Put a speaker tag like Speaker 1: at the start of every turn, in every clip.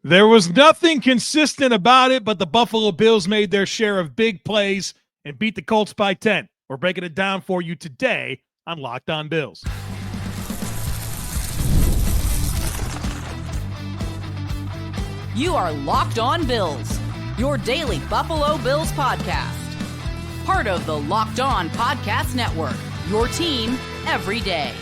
Speaker 1: There was nothing consistent about it, but the Buffalo Bills made their share of big plays and beat the Colts by 10. We're breaking it down for you today on Locked On Bills.
Speaker 2: You are Locked On Bills, your daily Buffalo Bills podcast. Part of the Locked On Podcast Network, your team every day.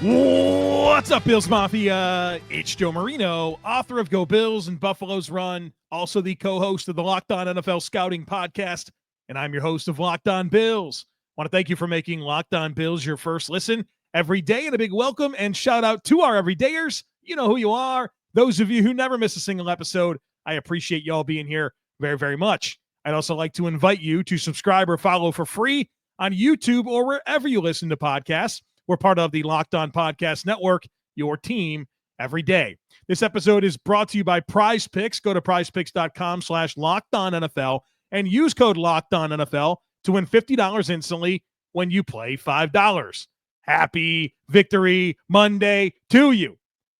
Speaker 1: What's up, Bills Mafia? It's Joe Marino, author of Go Bills and Buffalo's Run, also the co-host of the Locked On NFL Scouting Podcast, and I'm your host of Locked On Bills. I want to thank you for making Locked On Bills your first listen every day, and a big welcome and shout out to our everydayers. You know who you are. Those of you who never miss a single episode, I appreciate y'all being here very, very much. I'd also like to invite you to subscribe or follow for free on YouTube or wherever you listen to podcasts. We're part of the Locked On Podcast Network, your team every day. This episode is brought to you by Prize Picks. Go to prizepicks.com/LockedOnNFL and use code LockedOnNFL to win $50 instantly when you play $5. Happy Victory Monday to you.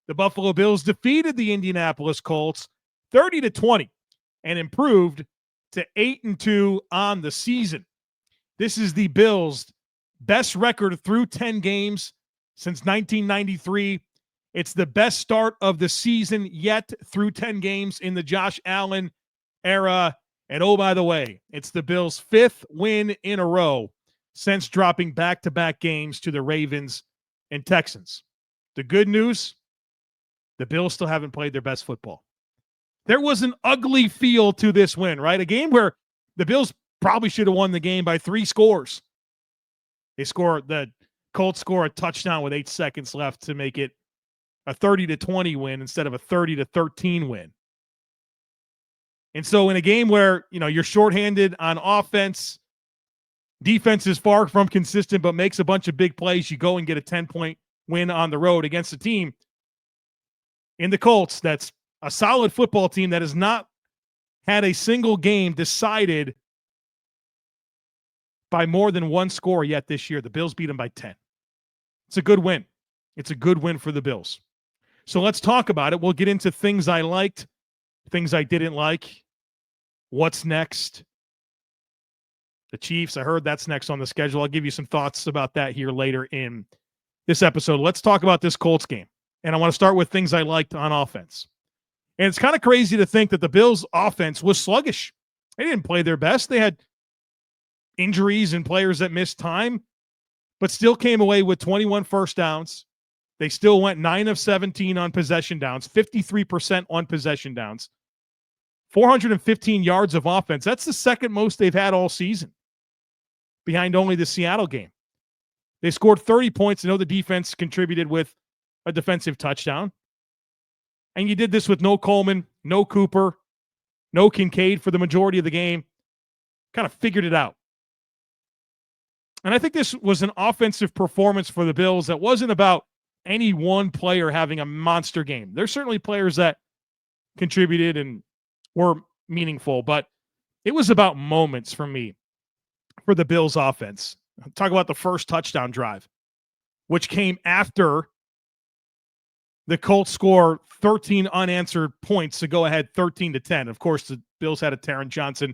Speaker 1: The Buffalo Bills defeated the Indianapolis Colts 30-20 and improved to 8-2 on the season. This is the Bills' best record through 10 games since 1993. It's the best start of the season yet through 10 games in the Josh Allen era. And oh, by the way, it's the Bills' fifth win in a row since dropping back-to-back games to the Ravens and Texans. The good news, the Bills still haven't played their best football. There was an ugly feel to this win, right? A game where the Bills probably should have won the game by 3 scores. The Colts score a touchdown with 8 seconds left to make it a 30-20 win instead of a 30-13 win. And so in a game where, you're shorthanded on offense, defense is far from consistent, but makes a bunch of big plays, you go and get a 10-point win on the road against a team in the Colts that's a solid football team that has not had a single game decided by more than 1 score yet this year. The Bills beat them by 10. It's a good win. It's a good win for the Bills. So let's talk about it. We'll get into things I liked, things I didn't like. What's next? The Chiefs, I heard that's next on the schedule. I'll give you some thoughts about that here later in this episode. Let's talk about this Colts game. And I want to start with things I liked on offense. And it's kind of crazy to think that the Bills' offense was sluggish. They didn't play their best. They had injuries and players that missed time, but still came away with 21 first downs. They still went 9 of 17 on possession downs, 53% on possession downs, 415 yards of offense. That's the second most they've had all season, behind only the Seattle game. They scored 30 points. I know the defense contributed with a defensive touchdown. And you did this with no Coleman, no Cooper, no Kincaid for the majority of the game. Kind of figured it out. And I think this was an offensive performance for the Bills that wasn't about any one player having a monster game. There's certainly players that contributed and were meaningful, but it was about moments for me for the Bills offense. Talk about the first touchdown drive, which came after the Colts score 13 unanswered points to go ahead 13-10. Of course, the Bills had a Taron Johnson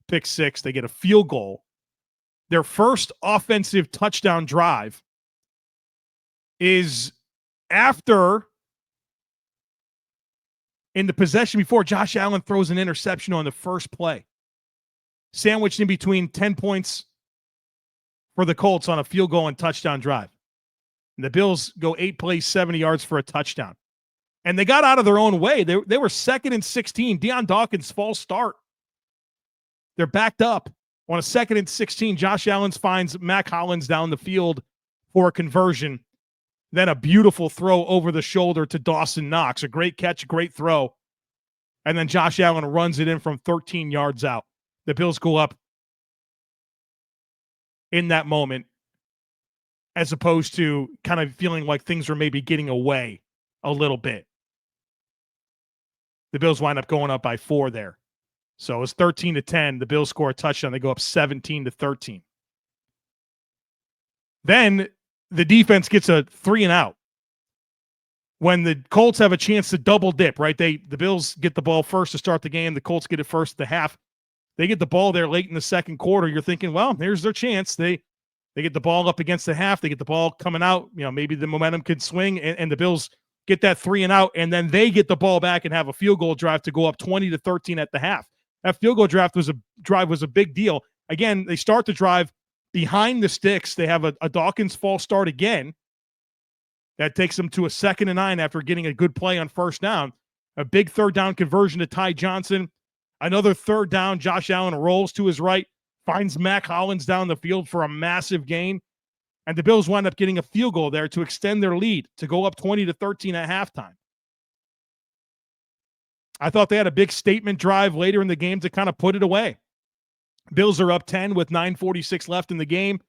Speaker 1: pick 6. They get a field goal. Their first offensive touchdown drive is after, in the possession before, Josh Allen throws an interception on the first play, sandwiched in between 10 points for the Colts on a field goal and touchdown drive. And the Bills go 8 plays, 70 yards for a touchdown. And they got out of their own way. They were 2nd and 16. Deion Dawkins' false start. They're backed up. On a 2nd and 16, Josh Allen finds Mack Hollins down the field for a conversion. Then a beautiful throw over the shoulder to Dawson Knox. A great catch, great throw. And then Josh Allen runs it in from 13 yards out. The Bills go up in that moment, as opposed to kind of feeling like things were maybe getting away a little bit. The Bills wind up going up by 4 there. So it was 13-10. The Bills score a touchdown. They go up 17-13. Then the defense gets a 3 and out when the Colts have a chance to double dip, right? The Bills get the ball first to start the game. The Colts get it first at the half. They get the ball there late in the second quarter. You're thinking, well, here's their chance. They get the ball up against the half. They get the ball coming out. Maybe the momentum could swing, and the Bills get that 3 and out, and then they get the ball back and have a field goal drive to go up 20-13 at the half. That field goal drive was a big deal. Again, they start the drive behind the sticks. They have a Dawkins false start again. That takes them to a 2nd and 9 after getting a good play on first down. A big 3rd down conversion to Ty Johnson. Another 3rd down. Josh Allen rolls to his right, finds Mack Hollins down the field for a massive gain. And the Bills wind up getting a field goal there to extend their lead to go up 20-13 at halftime. I thought they had a big statement drive later in the game to kind of put it away. Bills are up 10 with 9:46 left in the game.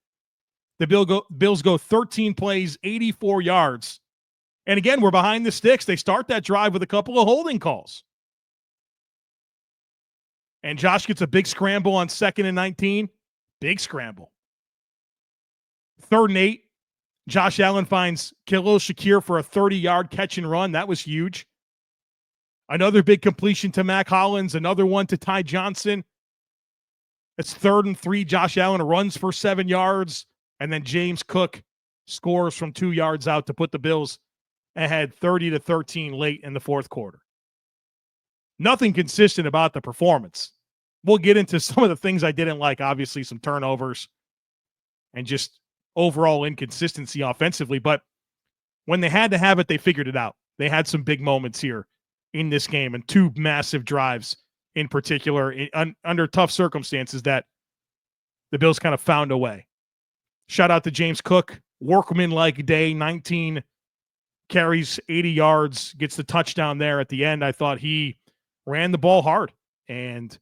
Speaker 1: The Bills go 13 plays, 84 yards. And again, we're behind the sticks. They start that drive with a couple of holding calls. And Josh gets a big scramble on 2nd and 19. Big scramble. 3rd and 8. Josh Allen finds Khalil Shakir for a 30-yard catch and run. That was huge. Another big completion to Mack Hollins. Another one to Ty Johnson. It's 3rd and 3. Josh Allen runs for 7 yards. And then James Cook scores from 2 yards out to put the Bills ahead 30-13 late in the fourth quarter. Nothing consistent about the performance. We'll get into some of the things I didn't like. Obviously, some turnovers and just overall inconsistency offensively. But when they had to have it, they figured it out. They had some big moments here in this game and 2 massive drives in particular under tough circumstances that the Bills kind of found a way. Shout out to James Cook. Workman-like day, 19 carries, 80 yards, gets the touchdown there at the end. I thought he ran the ball hard. And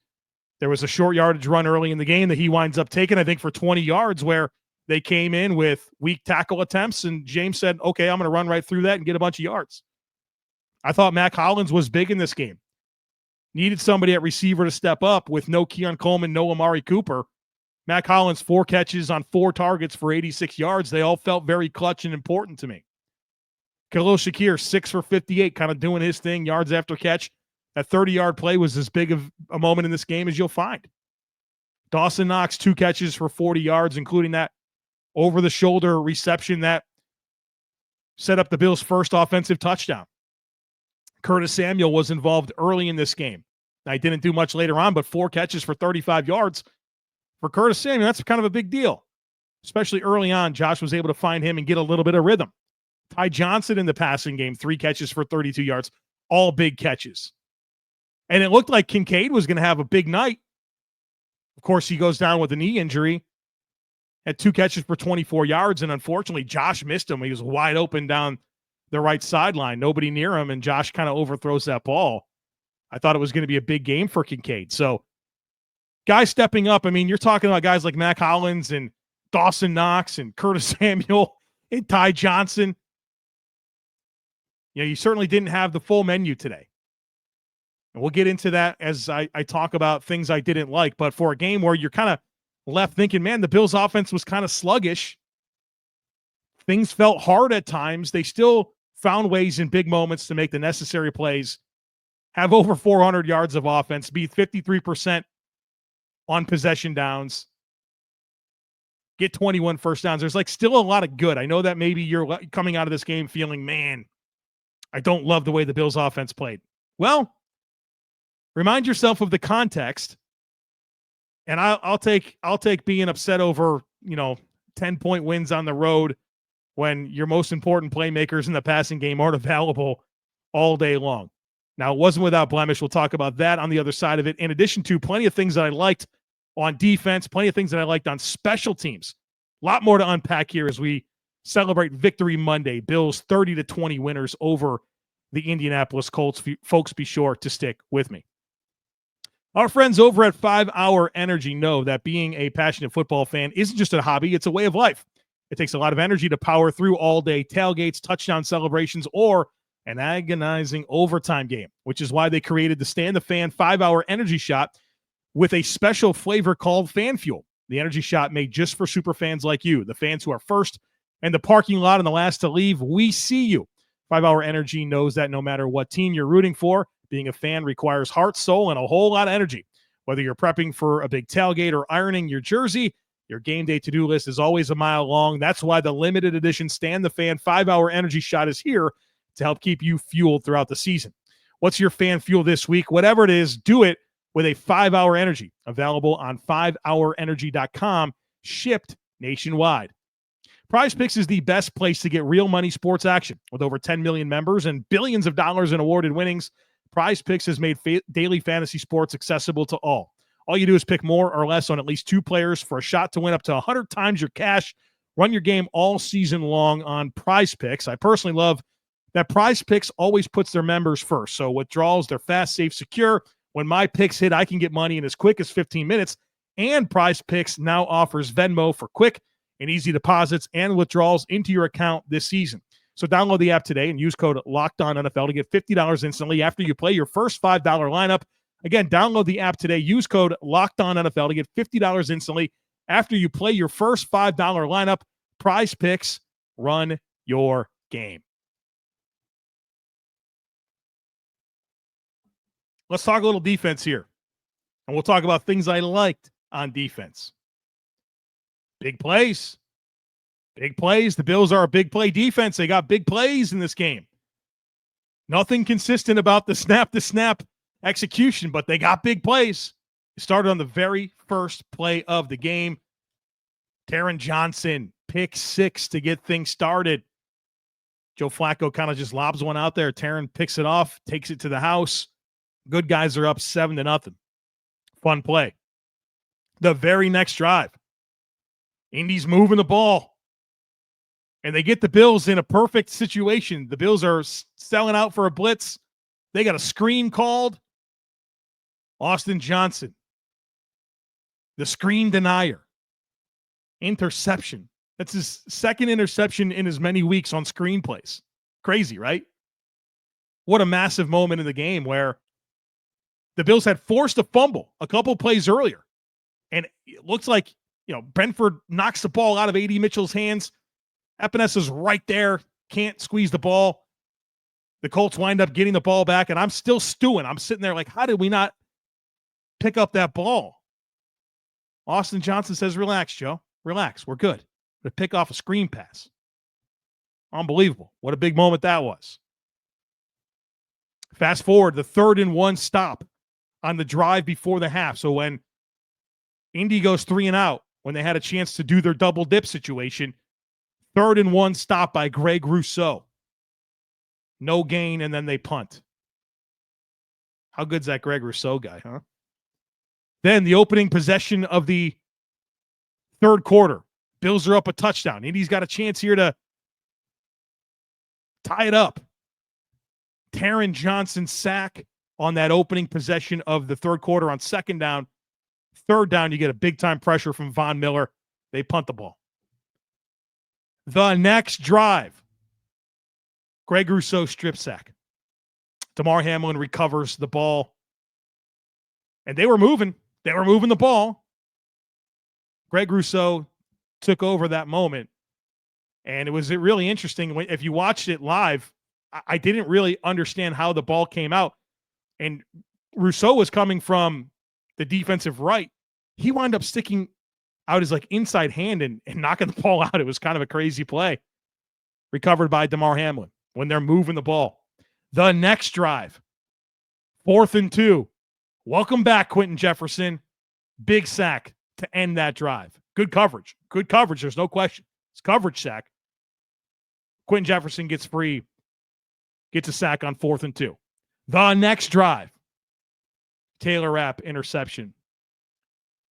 Speaker 1: there was a short yardage run early in the game that he winds up taking, I think, for 20 yards where they came in with weak tackle attempts. And James said, okay, I'm going to run right through that and get a bunch of yards. I thought Mack Hollins was big in this game. Needed somebody at receiver to step up with no Keon Coleman, no Amari Cooper. Mack Hollins, 4 catches on 4 targets for 86 yards. They all felt very clutch and important to me. Khalil Shakir, 6 for 58, kind of doing his thing, yards after catch. That 30-yard play was as big of a moment in this game as you'll find. Dawson Knox, 2 catches for 40 yards, including that over-the-shoulder reception that set up the Bills' first offensive touchdown. Curtis Samuel was involved early in this game. I didn't do much later on, but 4 catches for 35 yards. For Curtis Samuel, that's kind of a big deal. Especially early on, Josh was able to find him and get a little bit of rhythm. Ty Johnson in the passing game, 3 catches for 32 yards, all big catches. And it looked like Kincaid was going to have a big night. Of course, he goes down with a knee injury. Had 2 catches for 24 yards, and unfortunately, Josh missed him. He was wide open down the right sideline. Nobody near him, and Josh kind of overthrows that ball. I thought it was going to be a big game for Kincaid. So, guys stepping up. I mean, you're talking about guys like Mack Hollins and Dawson Knox and Curtis Samuel and Ty Johnson. You certainly didn't have the full menu today. And we'll get into that as I talk about things I didn't like. But for a game where you're kind of left thinking, man, the Bills' offense was kind of sluggish. Things felt hard at times. They still found ways in big moments to make the necessary plays, have over 400 yards of offense, be 53% on possession downs, get 21 first downs. There's still a lot of good. I know that maybe you're coming out of this game feeling, man, I don't love the way the Bills offense played. Well, remind yourself of the context, and I'll take being upset over 10-point wins on the road when your most important playmakers in the passing game aren't available all day long. Now, it wasn't without blemish. We'll talk about that on the other side of it. In addition to plenty of things that I liked on defense, plenty of things that I liked on special teams. A lot more to unpack here as we celebrate Victory Monday. Bills 30-20 winners over the Indianapolis Colts. Folks, be sure to stick with me. Our friends over at 5 Hour Energy know that being a passionate football fan isn't just a hobby, it's a way of life. It takes a lot of energy to power through all-day tailgates, touchdown celebrations, or an agonizing overtime game, which is why they created the Stand the Fan 5 Hour Energy Shot with a special flavor called Fan Fuel. The energy shot made just for super fans like you, the fans who are first in the parking lot and the last to leave. We see you. 5 Hour Energy knows that no matter what team you're rooting for, being a fan requires heart, soul, and a whole lot of energy. Whether you're prepping for a big tailgate or ironing your jersey, your game day to-do list is always a mile long. That's why the limited edition Stan the Fan 5 Hour Energy Shot is here to help keep you fueled throughout the season. What's your fan fuel this week? Whatever it is, do it with a 5 Hour Energy. Available on 5hourenergy.com, shipped nationwide. Prize Picks is the best place to get real money sports action. With over 10 million members and billions of dollars in awarded winnings, Prize Picks has made daily fantasy sports accessible to all. All you do is pick more or less on at least 2 players for a shot to win up to 100 times your cash. Run your game all season long on Prize Picks. I personally love that Prize Picks always puts their members first. So withdrawals, they're fast, safe, secure. When my picks hit, I can get money in as quick as 15 minutes. And Prize Picks now offers Venmo for quick and easy deposits and withdrawals into your account this season. So download the app today and use code LOCKEDONNFL to get $50 instantly after you play your first $5 lineup. Again, download the app today. Use code LOCKEDONNFL to get $50 instantly after you play your first $5 lineup. Prize Picks, run your game. Let's talk a little defense here. And we'll talk about things I liked on defense. Big plays. Big plays. The Bills are a big play defense. They got big plays in this game. Nothing consistent about the snap-to-snap execution, but they got big plays. It started on the very first play of the game. Taron Johnson, pick 6 to get things started. Joe Flacco kind of just lobs one out there. Taron picks it off, takes it to the house. Good guys are up 7-0. Fun play. The very next drive, Indy's moving the ball. And they get the Bills in a perfect situation. The Bills are selling out for a blitz. They got a screen called. Austin Johnson, the screen denier. Interception. That's his second interception in as many weeks on screenplays. Crazy, right? What a massive moment in the game where the Bills had forced a fumble a couple plays earlier. And it looks like, Brentford knocks the ball out of A.D. Mitchell's hands. Epenesa's right there, can't squeeze the ball. The Colts wind up getting the ball back, and I'm still stewing. I'm sitting there like, how did we not pick up that ball? Austin Johnson says, relax, Joe. Relax. We're good. To pick off a screen pass. Unbelievable. What a big moment that was. Fast forward, the 3rd and 1 stop on the drive before the half. So when Indy goes 3 and out, when they had a chance to do their double dip situation, 3rd and 1 stop by Greg Rousseau. No gain, and then they punt. How good's that Greg Rousseau guy, huh? Then the opening possession of the 3rd quarter. Bills are up a touchdown. Indy's got a chance here to tie it up. Taron Johnson sack on that opening possession of the 3rd quarter on 2nd down. 3rd down, you get a big-time pressure from Von Miller. They punt the ball. The next drive, Greg Rousseau strip sack. Damar Hamlin recovers the ball. And they were moving. They were moving the ball. Greg Rousseau took over that moment. And it was really interesting. If you watched it live, I didn't really understand how the ball came out. And Rousseau was coming from the defensive right. He wound up sticking out his inside hand and knocking the ball out. It was kind of a crazy play. Recovered by Damar Hamlin when they're moving the ball. The next drive, 4th and 2. Welcome back, Quinton Jefferson. Big sack to end that drive. Good coverage. Good coverage. There's no question. It's coverage sack. Quinton Jefferson gets free. Gets a sack on 4th and 2. The next drive, Taylor Rapp interception.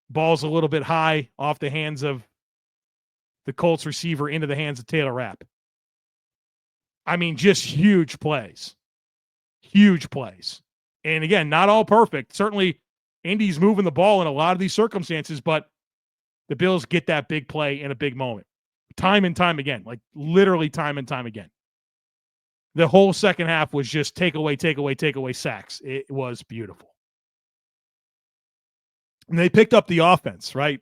Speaker 1: Ball's a little bit high off the hands of the Colts receiver into the hands of Taylor Rapp. I mean, just huge plays. Huge plays. And again, not all perfect. Certainly, Indy's moving the ball in a lot of these circumstances, but the Bills get that big play in a big moment. Time and time again. Literally time and time again. The whole second half was just takeaway sacks. It was beautiful. And they picked up the offense, right?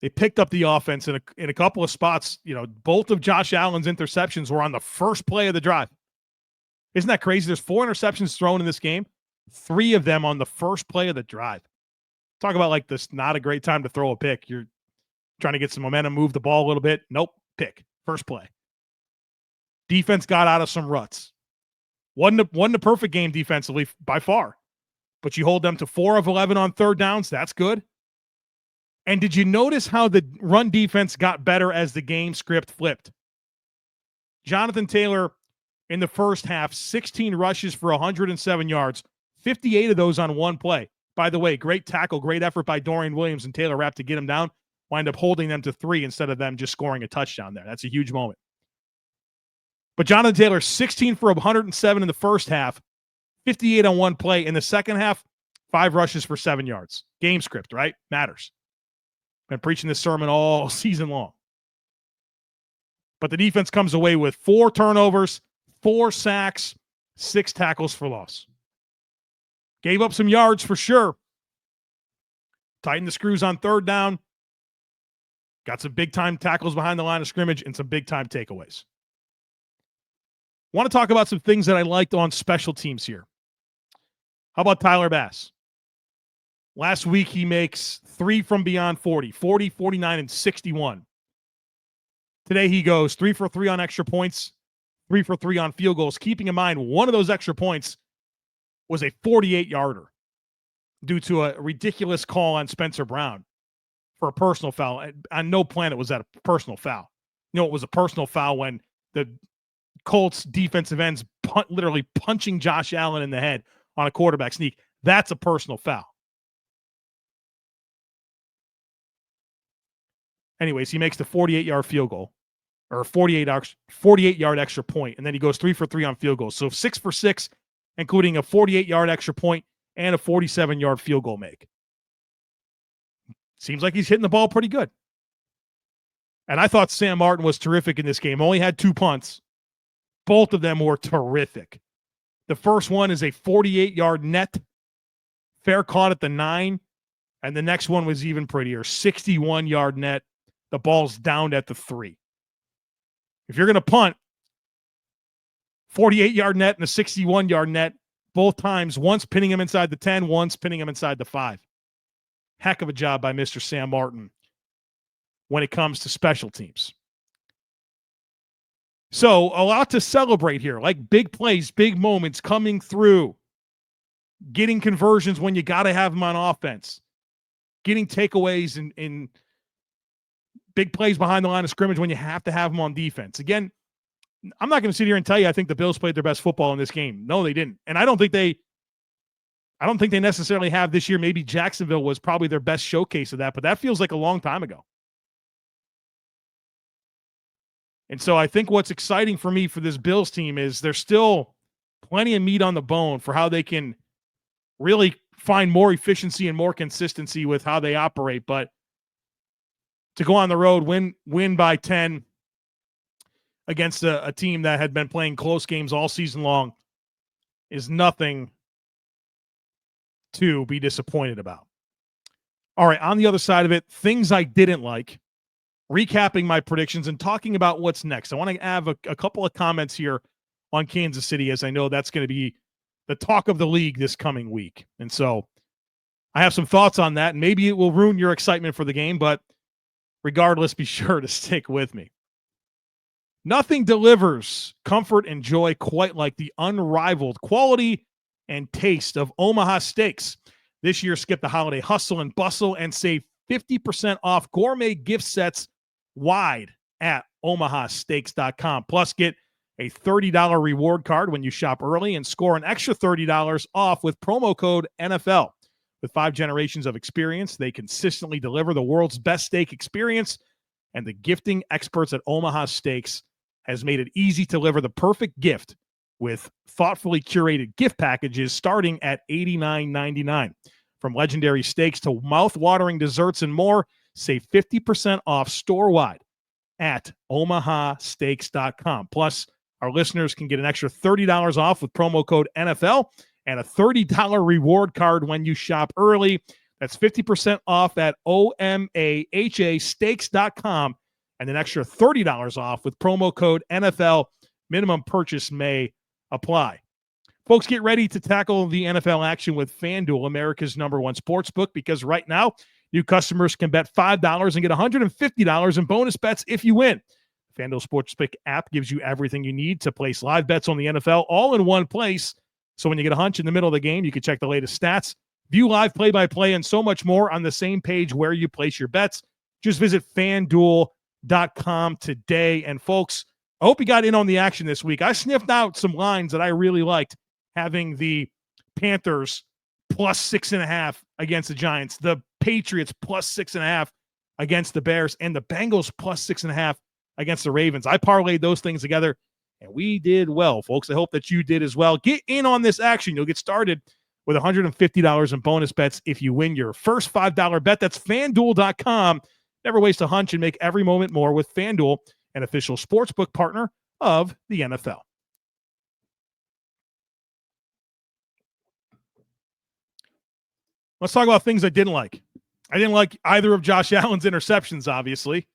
Speaker 1: They picked up the offense in a couple of spots. You know, both of Josh Allen's interceptions were on the first play of the drive. Isn't that crazy? There's 4 interceptions thrown in this game, 3 of them on the first play of the drive. Talk about like this, not a great time to throw a pick. You're trying to get some momentum, move the ball a little bit. Nope, pick, first play. Defense got out of some ruts. Wasn't a perfect game defensively by far, but you hold them to 4 of 11 on third downs. That's good. And did you notice how the run defense got better as the game script flipped? Jonathan Taylor in the first half, 16 rushes for 107 yards, 58 of those on one play. By the way, great tackle, great effort by Dorian Williams and Taylor Rapp to get him down. Wind up holding them to 3 instead of them just scoring a touchdown there. That's a huge moment. But Jonathan Taylor, 16 for 107 in the first half, 58 on one play. In the second half, 5 rushes for 7 yards. Game script, right? Matters. Been preaching this sermon all season long. But the defense comes away with 4 turnovers, 4 sacks, 6 tackles for loss. Gave up some yards for sure. Tightened the screws on third down. Got some big-time tackles behind the line of scrimmage and some big-time takeaways. Want to talk about some things that I liked on special teams here. How about Tyler Bass? Last week, he makes 3 from beyond 40, 40, 49, and 61. Today, he goes 3 for 3 on extra points, 3 for 3 on field goals. Keeping in mind, one of those extra points was a 48-yarder due to a ridiculous call on Spencer Brown for a personal foul. On no planet was that a personal foul. You know, it was a personal foul when the Colts defensive ends literally punching Josh Allen in the head on a quarterback sneak. That's a personal foul. Anyways, he makes the 48-yard field goal, or 48-yard extra point, and then he goes 3 for 3 on field goals. So 6 for 6, including a 48-yard extra point and a 47-yard field goal make. Seems like he's hitting the ball pretty good. And I thought Sam Martin was terrific in this game. Only had 2 punts. Both of them were terrific. The first one is a 48-yard net, fair caught at the 9, and the next one was even prettier, 61-yard net. The ball's downed at the 3. If you're going to punt, 48-yard net and a 61-yard net, both times, once pinning him inside the 10, once pinning him inside the 5. Heck of a job by Mr. Sam Martin when it comes to special teams. So a lot to celebrate here, like big plays, big moments coming through, getting conversions when you got to have them on offense, getting takeaways in big plays behind the line of scrimmage when you have to have them on defense. Again, I'm not going to sit here and tell you I think the Bills played their best football in this game. No, they didn't. And I don't think they necessarily have this year. Maybe Jacksonville was probably their best showcase of that, but that feels like a long time ago. And so I think what's exciting for me for this Bills team is there's still plenty of meat on the bone for how they can really find more efficiency and more consistency with how they operate. But to go on the road, win by 10 against a team that had been playing close games all season long is nothing to be disappointed about. All right, on the other side of it, things I didn't like, recapping my predictions and talking about what's next. I want to have a couple of comments here on Kansas City, as I know that's going to be the talk of the league this coming week. And so I have some thoughts on that, and maybe it will ruin your excitement for the game, but regardless, be sure to stick with me. Nothing delivers comfort and joy quite like the unrivaled quality and taste of Omaha Steaks. This year, skip the holiday hustle and bustle and save 50% off gourmet gift sets wide at omahasteaks.com. Plus, get a $30 reward card when you shop early and score an extra $30 off with promo code NFL. With 5 generations of experience, they consistently deliver the world's best steak experience, and the gifting experts at Omaha Steaks has made it easy to deliver the perfect gift with thoughtfully curated gift packages starting at $89.99. From legendary steaks to mouth-watering desserts and more, save 50% off store-wide at omahasteaks.com. Plus, our listeners can get an extra $30 off with promo code NFL and a $30 reward card when you shop early. That's 50% off at OMAHAsteaks.com and an extra $30 off with promo code NFL. Minimum purchase may apply. Folks, get ready to tackle the NFL action with FanDuel, America's #1 sportsbook, because right now, new customers can bet $5 and get $150 in bonus bets if you win. The FanDuel Sportsbook app gives you everything you need to place live bets on the NFL all in one place. So when you get a hunch in the middle of the game, you can check the latest stats, view live play-by-play, and so much more on the same page where you place your bets. Just visit FanDuel.com today. And folks, I hope you got in on the action this week. I sniffed out some lines that I really liked, having the Panthers plus 6.5 against the Giants, the Patriots plus 6.5 against the Bears, and the Bengals plus 6.5 against the Ravens. I parlayed those things together, and we did well, folks. I hope that you did as well. Get in on this action. You'll get started with $150 in bonus bets if you win your first $5 bet. That's FanDuel.com. Never waste a hunch and make every moment more with FanDuel, an official sportsbook partner of the NFL. Let's talk about things I didn't like. I didn't like either of Josh Allen's interceptions, obviously.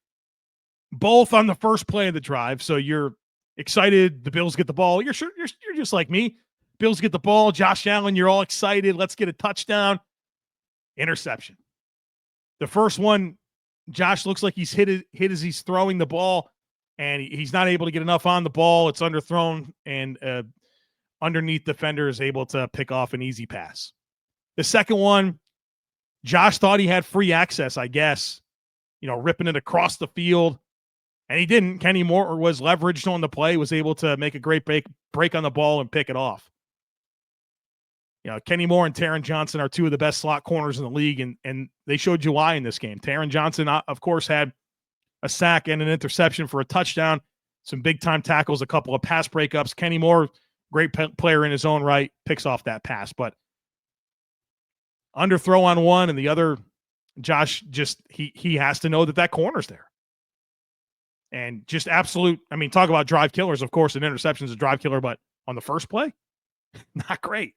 Speaker 1: Both on the first play of the drive. So you're excited. The Bills get the ball. You're just like me. Bills get the ball. Josh Allen, you're all excited. Let's get a touchdown. Interception. The first one, Josh looks like he's hit as he's throwing the ball, and he's not able to get enough on the ball. It's underthrown, and underneath defender is able to pick off an easy pass. The second one, Josh thought he had free access, I guess, ripping it across the field, and he didn't. Kenny Moore was leveraged on the play, was able to make a great break on the ball and pick it off. Kenny Moore and Taron Johnson are two of the best slot corners in the league, and they showed you why in this game. Taron Johnson, of course, had a sack and an interception for a touchdown, some big-time tackles, a couple of pass breakups. Kenny Moore, great player in his own right, picks off that pass. But underthrow on one, and the other, Josh just he has to know that corner's there. And just absolute, talk about drive killers. Of course, an interception is a drive killer, but on the first play, not great.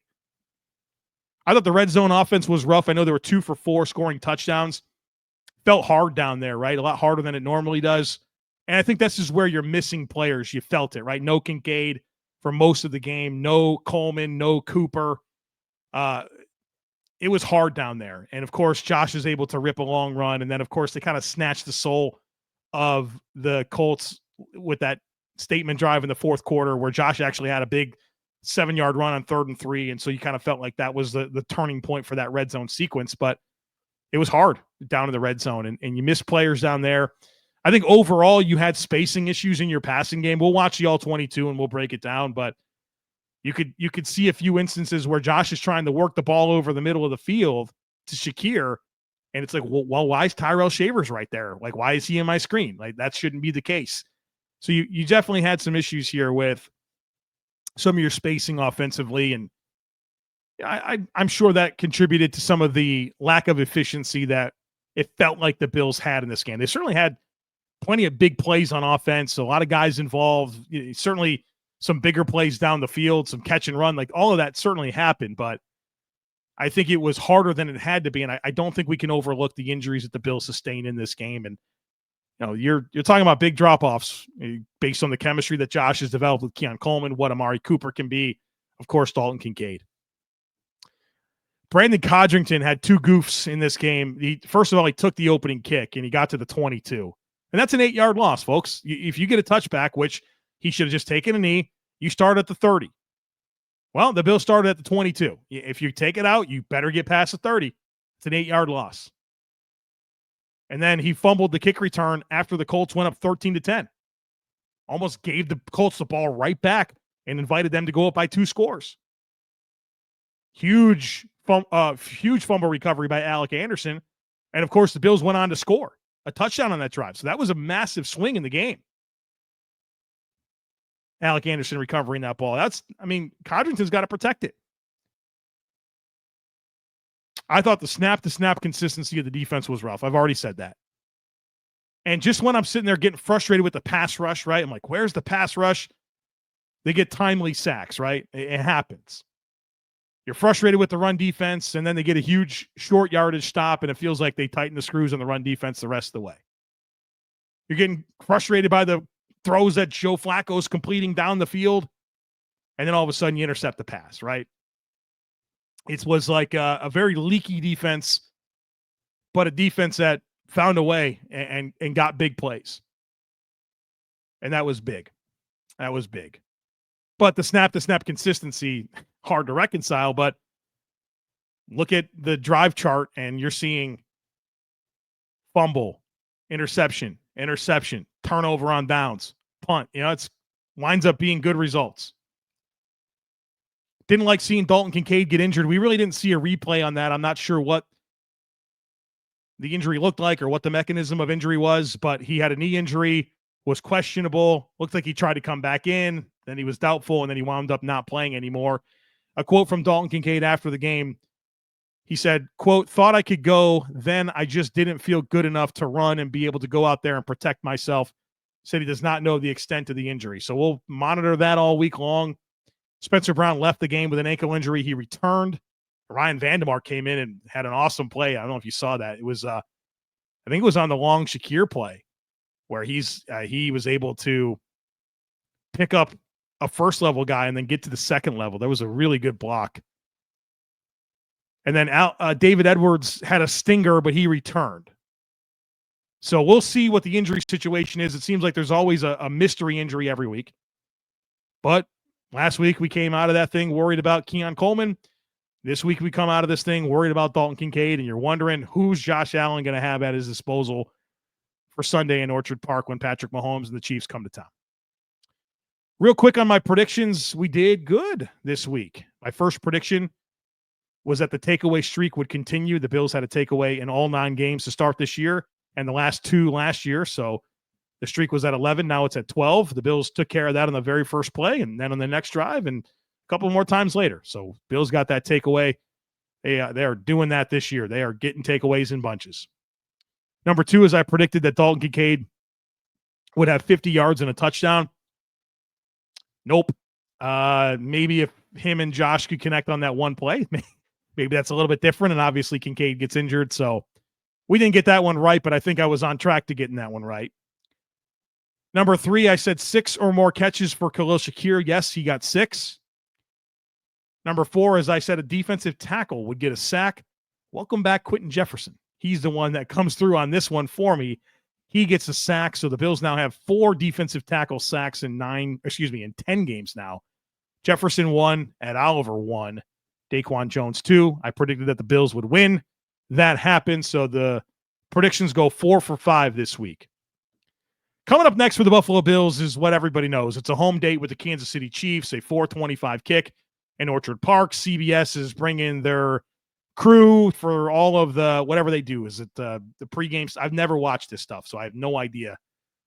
Speaker 1: I thought the red zone offense was rough. I know there were 2 for 4 scoring touchdowns. Felt hard down there, right? A lot harder than it normally does. And I think this is where you're missing players. You felt it, right? No Kincaid for most of the game. No Coleman, no Cooper. It was hard down there. And, of course, Josh is able to rip a long run. And then, of course, they kind of snatched the soul of the Colts with that statement drive in the fourth quarter where Josh actually had a big 7-yard run on 3rd and 3. And so you kind of felt like that was the turning point for that red zone sequence. But it was hard down in the red zone, and you missed players down there. I think overall you had spacing issues in your passing game. We'll watch the all-22 and we'll break it down, but you could see a few instances where Josh is trying to work the ball over the middle of the field to Shakir, and it's like, well, why is Tyrell Shavers right there? Like, why is he in my screen? Like, that shouldn't be the case. So you definitely had some issues here with some of your spacing offensively, and I'm sure that contributed to some of the lack of efficiency that it felt like the Bills had in this game. They certainly had plenty of big plays on offense, a lot of guys involved, certainly some bigger plays down the field, some catch and run, like all of that certainly happened, but I think it was harder than it had to be, and I don't think we can overlook the injuries that the Bills sustained in this game. And you're talking about big drop-offs based on the chemistry that Josh has developed with Keon Coleman, what Amari Cooper can be, of course, Dalton Kincaid. Brandon Codrington had 2 goofs in this game. First of all, he took the opening kick, and he got to the 22. And that's an 8-yard loss, folks. If you get a touchback, which he should have just taken a knee, you start at the 30. Well, the Bills started at the 22. If you take it out, you better get past the 30. It's an 8-yard loss. And then he fumbled the kick return after the Colts went up 13-10. Almost gave the Colts the ball right back and invited them to go up by 2 scores. Huge fumble recovery by Alec Anderson. And, of course, the Bills went on to score a touchdown on that drive. So that was a massive swing in the game. Alec Anderson recovering that ball. Codrington's got to protect it. I thought the snap-to-snap consistency of the defense was rough. I've already said that. And just when I'm sitting there getting frustrated with the pass rush, right? I'm like, where's the pass rush? They get timely sacks, right? It happens. You're frustrated with the run defense, and then they get a huge short yardage stop, and it feels like they tighten the screws on the run defense the rest of the way. You're getting frustrated by the throws that Joe Flacco's completing down the field, and then all of a sudden you intercept the pass, right? It was like a very leaky defense, but a defense that found a way and got big plays. And that was big. That was big. But the snap-to-snap consistency, hard to reconcile, but look at the drive chart and you're seeing fumble, interception, turnover on downs, punt. It's winds up being good results. Didn't like seeing Dalton Kincaid get injured. We really didn't see a replay on that. I'm not sure what the injury looked like or what the mechanism of injury was, but he had a knee injury, was questionable. Looked like he tried to come back in. Then he was doubtful, and then he wound up not playing anymore. A quote from Dalton Kincaid after the game. He said, quote, "Thought I could go, then I just didn't feel good enough to run and be able to go out there and protect myself." Said he does not know the extent of the injury. So we'll monitor that all week long. Spencer Brown left the game with an ankle injury. He returned. Ryan Vandermark came in and had an awesome play. I don't know if you saw that. It was, I think it was on the long Shakir play where he was able to pick up a first level guy and then get to the second level. That was a really good block. And then David Edwards had a stinger, but he returned. So we'll see what the injury situation is. It seems like there's always a mystery injury every week. But last week we came out of that thing worried about Keon Coleman. This week we come out of this thing worried about Dalton Kincaid, and you're wondering who's Josh Allen going to have at his disposal for Sunday in Orchard Park when Patrick Mahomes and the Chiefs come to town. Real quick on my predictions, we did good this week. My first prediction was that the takeaway streak would continue. The Bills had a takeaway in all 9 games to start this year and the last 2 last year. So the streak was at 11. Now it's at 12. The Bills took care of that on the very first play and then on the next drive and a couple more times later. So Bills got that takeaway. They are doing that this year. They are getting takeaways in bunches. Number 2 is I predicted that Dalton Kincaid would have 50 yards and a touchdown. Nope. Maybe if him and Josh could connect on that one play, maybe that's a little bit different. And obviously Kincaid gets injured. So we didn't get that one right, but I think I was on track to getting that one right. Number 3, I said 6 or more catches for Khalil Shakir. Yes, he got 6. Number 4, as I said, a defensive tackle would get a sack. Welcome back, Quinton Jefferson. He's the one that comes through on this one for me. He gets a sack, so the Bills now have 4 defensive tackle sacks in 10 games now. Jefferson 1, Ed Oliver 1, Daquan Jones 2. I predicted that the Bills would win. That happened, so the predictions go 4 for 5 this week. Coming up next for the Buffalo Bills is what everybody knows. It's a home date with the Kansas City Chiefs, a 4:25 kick in Orchard Park. CBS is bringing their crew for all of the whatever they do. Is it the pregame? I've never watched this stuff, so I have no idea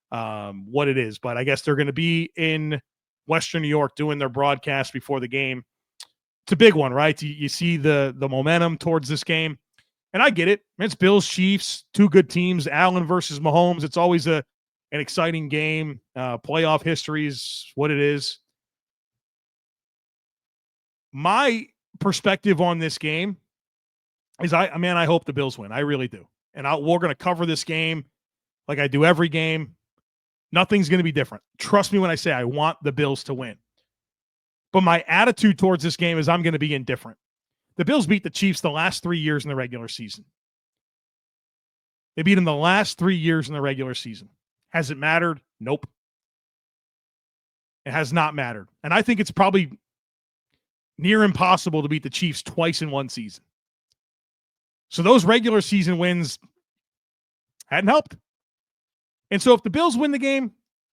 Speaker 1: what it is. But I guess they're going to be in Western New York doing their broadcast before the game. It's a big one, right? You see the momentum towards this game, and I get it. It's Bills Chiefs, 2 good teams. Allen versus Mahomes. It's always an exciting game. Playoff history is what it is. My perspective on this game is I hope the Bills win. I really do. And we're going to cover this game like I do every game. Nothing's going to be different. Trust me when I say I want the Bills to win. But my attitude towards this game is I'm going to be indifferent. The Bills beat the Chiefs the last 3 years in the regular season. They beat them the last 3 years in the regular season. Has it mattered? Nope. It has not mattered. And I think it's probably near impossible to beat the Chiefs twice in one season. So those regular season wins hadn't helped. And so if the Bills win the game,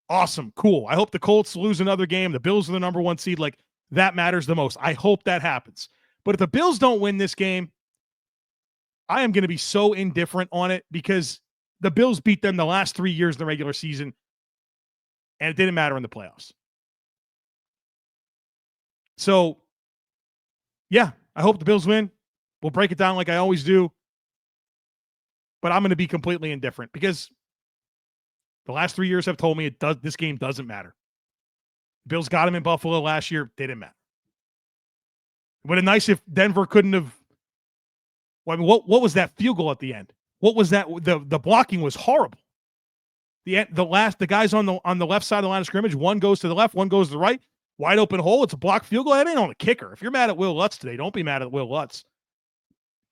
Speaker 1: awesome, cool. I hope the Colts lose another game. The Bills are the number 1 seed. Like, that matters the most. I hope that happens. But if the Bills don't win this game, I am going to be so indifferent on it because the Bills beat them the last 3 years in the regular season, and it didn't matter in the playoffs. So, yeah, I hope the Bills win. We'll break it down like I always do. But I'm going to be completely indifferent because the last 3 years have told me this game doesn't matter. The Bills got him in Buffalo last year. Didn't matter. would have been nice if Denver couldn't have. Well, I mean, what was that field goal at the end? What was that? The blocking was horrible. The guys on the left side of the line of scrimmage, one goes to the left, one goes to the right, wide open hole. It's a blocked field goal. That ain't on the kicker. If you're mad at Will Lutz today, don't be mad at Will Lutz.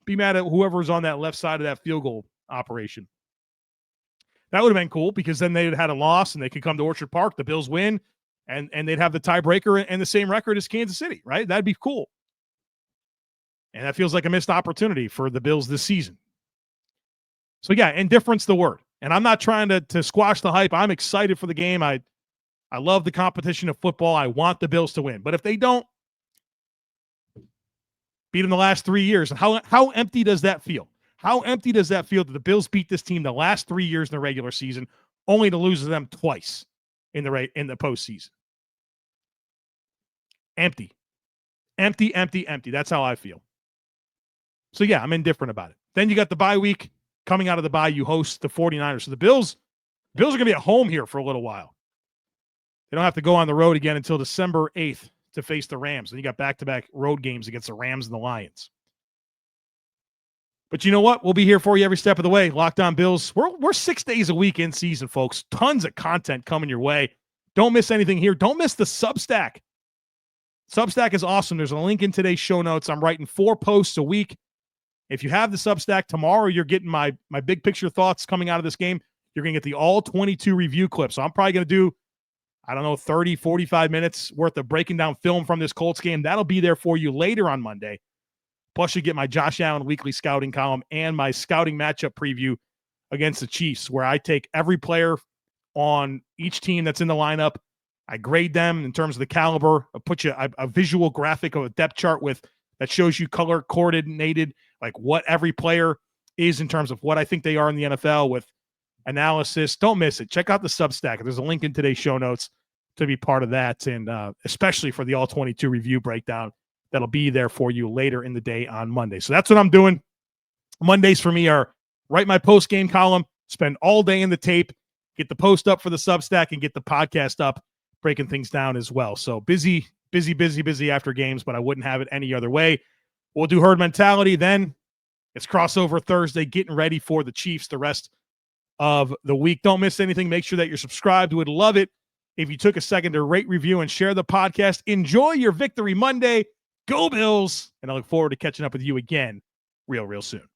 Speaker 1: Be mad at whoever's on that left side of that field goal operation. That would have been cool because then they'd had a loss and they could come to Orchard Park. The Bills win, and they'd have the tiebreaker and the same record as Kansas City, right? That'd be cool. And that feels like a missed opportunity for the Bills this season. So, yeah, indifference the word. And I'm not trying to squash the hype. I'm excited for the game. I love the competition of football. I want the Bills to win. But if they don't beat them the last 3 years, and how empty does that feel? How empty does that feel that the Bills beat this team the last 3 years in the regular season, only to lose to them twice in the postseason? Empty. Empty. That's how I feel. So, yeah, I'm indifferent about it. Then you got the bye week. Coming out of the bye, you host the 49ers. So the Bills are going to be at home here for a little while. They don't have to go on the road again until December 8th to face the Rams. And you got back-to-back road games against the Rams and the Lions. But you know what? We'll be here for you every step of the way. Locked On Bills. We're 6 days a week in season, folks. Tons of content coming your way. Don't miss anything here. Don't miss the Substack. Substack is awesome. There's a link in today's show notes. I'm writing 4 posts a week. If you have the Substack tomorrow, you're getting my big picture thoughts coming out of this game. You're going to get the all 22 review clip. So I'm probably going to do, 30, 45 minutes worth of breaking down film from this Colts game. That'll be there for you later on Monday. Plus, you get my Josh Allen weekly scouting column and my scouting matchup preview against the Chiefs, where I take every player on each team that's in the lineup. I grade them in terms of the caliber. I put you a visual graphic of a depth chart that shows you color coordinated, like what every player is in terms of what I think they are in the NFL with analysis. Don't miss it. Check out the Substack. There's a link in today's show notes to be part of that, and especially for the all 22 review breakdown that'll be there for you later in the day on Monday. So that's what I'm doing. Mondays for me are write my post-game column, spend all day in the tape, get the post up for the Substack, and get the podcast up, breaking things down as well. So busy after games, but I wouldn't have it any other way. We'll do herd mentality. Then it's crossover Thursday, getting ready for the Chiefs the rest of the week. Don't miss anything. Make sure that you're subscribed. Would love it if you took a second to rate, review, and share the podcast. Enjoy your Victory Monday. Go Bills. And I look forward to catching up with you again real soon.